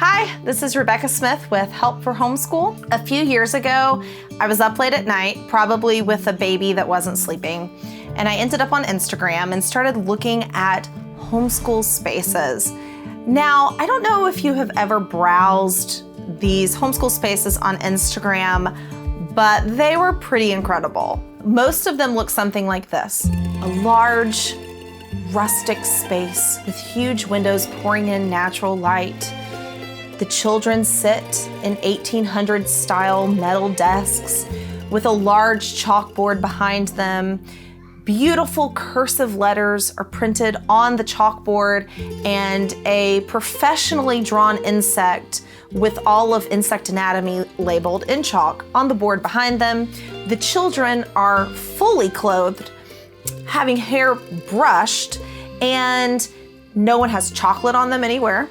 Hi, this is Rebecca Smith with Help for Homeschool. A few years ago, I was up late at night, probably with a baby that wasn't sleeping, and I ended up on Instagram and started looking at homeschool spaces. Now, I don't know if you have ever browsed these homeschool spaces on Instagram, but they were pretty incredible. Most of them look something like this: a large, rustic space with huge windows pouring in natural light. The children sit in 1800s style metal desks with a large chalkboard behind them. Beautiful cursive letters are printed on the chalkboard, and a professionally drawn insect with all of insect anatomy labeled in chalk on the board behind them. The children are fully clothed, having hair brushed, and no one has chocolate on them anywhere.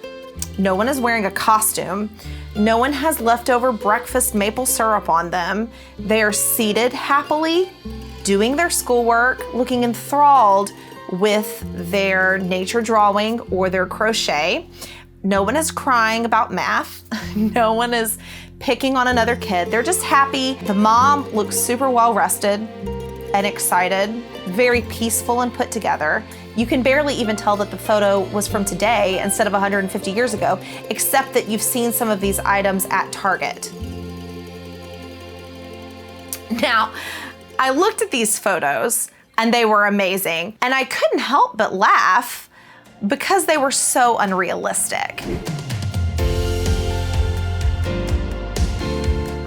No one is wearing a costume. No one has leftover breakfast maple syrup on them. They are seated happily, doing their schoolwork, looking enthralled with their nature drawing or their crochet. No one is crying about math. No one is picking on another kid. They're just happy. The mom looks super well rested and excited, very peaceful and put together. You can barely even tell that the photo was from today instead of 150 years ago, except that you've seen some of these items at Target. Now, I looked at these photos and they were amazing, and I couldn't help but laugh because they were so unrealistic.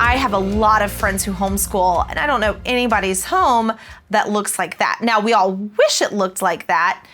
I have a lot of friends who homeschool, and I don't know anybody's home that looks like that. Now, we all wish it looked like that,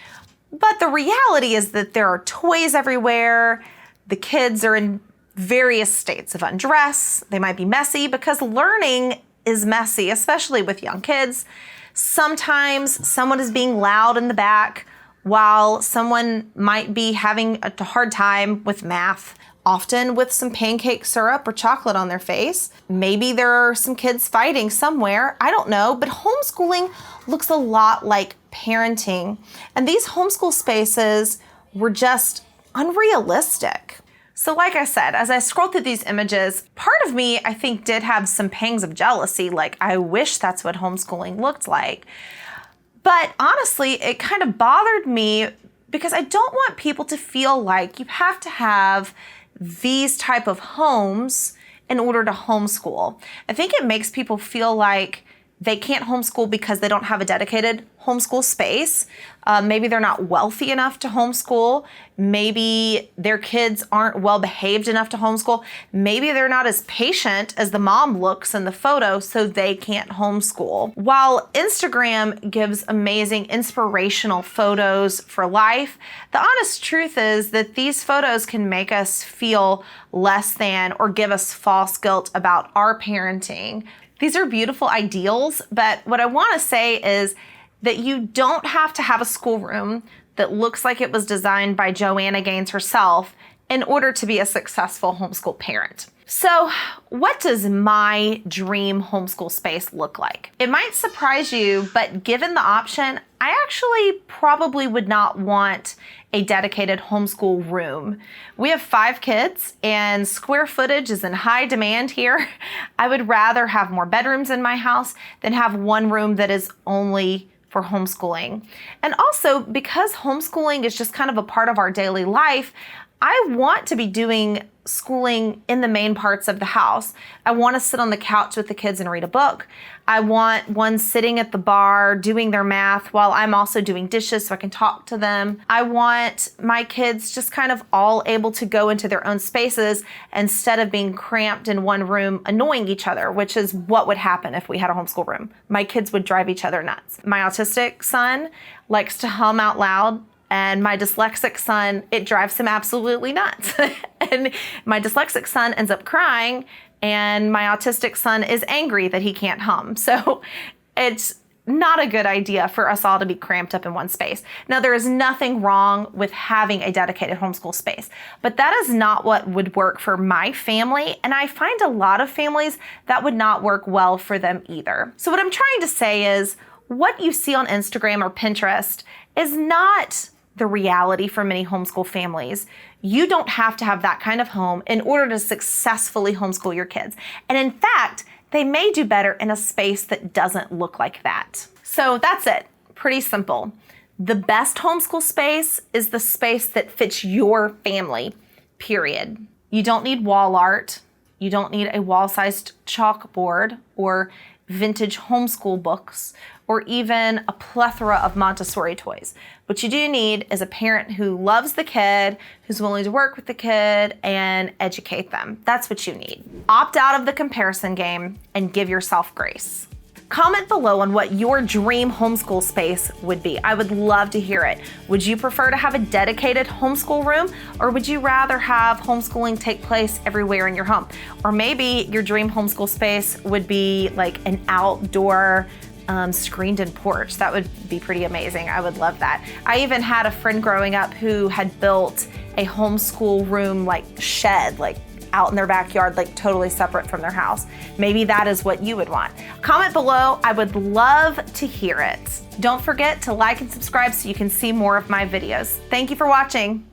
but the reality is that there are toys everywhere. The kids are in various states of undress. They might be messy because learning is messy, especially with young kids. Sometimes someone is being loud in the back while someone might be having a hard time with math, often with some pancake syrup or chocolate on their face. Maybe there are some kids fighting somewhere, I don't know, but homeschooling looks a lot like parenting. And these homeschool spaces were just unrealistic. So like I said, as I scrolled through these images, part of me, I think, did have some pangs of jealousy, like I wish that's what homeschooling looked like. But honestly, it kind of bothered me because I don't want people to feel like you have to have these type of homes in order to homeschool. I think it makes people feel like they can't homeschool because they don't have a dedicated homeschool space. Maybe they're not wealthy enough to homeschool. Maybe their kids aren't well behaved enough to homeschool. Maybe they're not as patient as the mom looks in the photo, so they can't homeschool. While Instagram gives amazing inspirational photos for life, the honest truth is that these photos can make us feel less than or give us false guilt about our parenting. These are beautiful ideals, but what I want to say is that you don't have to have a schoolroom that looks like it was designed by Joanna Gaines herself in order to be a successful homeschool parent. So, what does my dream homeschool space look like? It might surprise you, but given the option, I actually probably would not want a dedicated homeschool room. We have 5 kids and square footage is in high demand here. I would rather have more bedrooms in my house than have one room that is only for homeschooling. And also, because homeschooling is just kind of a part of our daily life, I want to be doing schooling in the main parts of the house. I want to sit on the couch with the kids and read a book. I want one sitting at the bar doing their math while I'm also doing dishes so I can talk to them. I want my kids just kind of all able to go into their own spaces instead of being cramped in one room annoying each other, which is what would happen if we had a homeschool room. My kids would drive each other nuts. My autistic son likes to hum out loud, and my dyslexic son, it drives him absolutely nuts. And my dyslexic son ends up crying, and my autistic son is angry that he can't hum. So it's not a good idea for us all to be cramped up in one space. Now, there is nothing wrong with having a dedicated homeschool space, but that is not what would work for my family. And I find a lot of families that would not work well for them either. So what I'm trying to say is what you see on Instagram or Pinterest is not the reality for many homeschool families. You don't have to have that kind of home in order to successfully homeschool your kids. And in fact, they may do better in a space that doesn't look like that. So that's it. Pretty simple. The best homeschool space is the space that fits your family, period. You don't need wall art. You don't need a wall-sized chalkboard or vintage homeschool books or even a plethora of Montessori toys. What you do need is a parent who loves the kid, who's willing to work with the kid and educate them. That's what you need. Opt out of the comparison game and give yourself grace. Comment below on what your dream homeschool space would be. I would love to hear it. Would you prefer to have a dedicated homeschool room, or would you rather have homeschooling take place everywhere in your home? Or maybe your dream homeschool space would be like an outdoor screened-in porch. That would be pretty amazing. I would love that. I even had a friend growing up who had built a homeschool room like shed, like out in their backyard, like totally separate from their house. Maybe that is what you would want. Comment below. I would love to hear it. Don't forget to like and subscribe so you can see more of my videos. Thank you for watching.